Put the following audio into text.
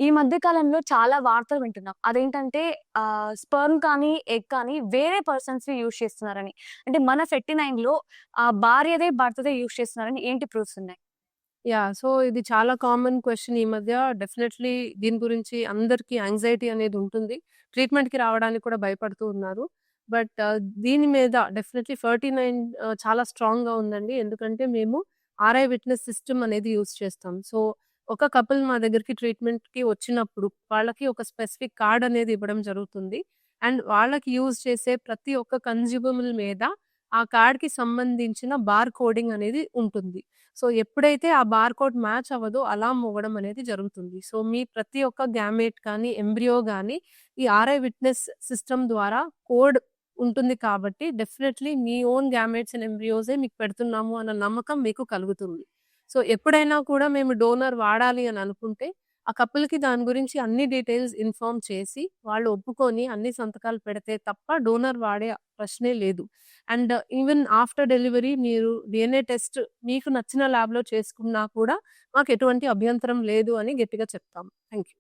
ఈ మధ్య కాలంలో చాలా వార్తలు వింటున్నాం. అదేంటంటే స్పెర్మ్ కానీ, ఎగ్ కానీ వేరే పర్సన్స్‌వి యూజ్ చేస్తున్నారని. అంటే మన 39లో భార్యదే, భర్తదే యూజ్ చేస్తున్నారని ఏంటి ప్రూఫ్స్ ఉన్నాయి? సో, ఇది చాలా కామన్ క్వెషన్ ఈ మధ్య. డెఫినెట్‌లీ దీని గురించి అందరికీ యాంగ్జైటీ అనేది ఉంటుంది. ట్రీట్‌మెంట్‌కి రావడానికి కూడా భయపడుతూ ఉన్నారు. బట్ దీని మీద డెఫినెట్‌లీ 39 చాలా స్ట్రాంగ్‌గా ఉందండి. ఎందుకంటే మేము ఆర్ఐ విట్నెస్ సిస్టమ్ అనేది యూజ్ చేస్తాం. సో, ఒక కపుల్ మా దగ్గరికి ట్రీట్‌మెంట్‌కి వచ్చినప్పుడు వాళ్ళకి ఒక స్పెసిఫిక్ కార్డ్ అనేది ఇవ్వడం జరుగుతుంది. అండ్ వాళ్ళకి యూజ్ చేసే ప్రతి ఒక్క కన్జ్యూమబుల్ మీద ఆ కార్డ్‌కి సంబంధించిన బార్ కోడింగ్ అనేది ఉంటుంది. సో, ఎప్పుడైతే ఆ బార్‌కోడ్ మ్యాచ్ అవ్వదో అలార్మ్ మోగడం అనేది జరుగుతుంది. సో, మీ ప్రతి ఒక్క గ్యామేట్ కానీ, ఎంబ్రియో గానీ ఈ ఆర్ఐ విట్నెస్ సిస్టమ్ ద్వారా కోడ్ ఉంటుంది కాబట్టి డెఫినెట్‌లీ మీ ఓన్ గ్యామేట్స్ అండ్ ఎంబ్రియోసే మీకు పెడుతున్నాము అన్న నమ్మకం మీకు కలుగుతుంది. సో, ఎప్పుడైనా కూడా మేము డోనర్ వాడాలి అని అనుకుంటే, ఆ కపుల్‌కి దాని గురించి అన్ని డీటెయిల్స్ ఇన్ఫార్మ్ చేసి, వాళ్ళు ఒప్పుకొని అన్ని సంతకాలు పెడితే తప్ప డోనర్ వాడే ప్రశ్నే లేదు. అండ్ ఈవెన్ ఆఫ్టర్ డెలివరీ మీరు డీఎన్ఏ టెస్ట్ మీకు నచ్చిన ల్యాబ్‌లో చేసుకున్నా కూడా మాకెటువంటి అభ్యంతరం లేదు అని గట్టిగా చెప్తాం. Thank you.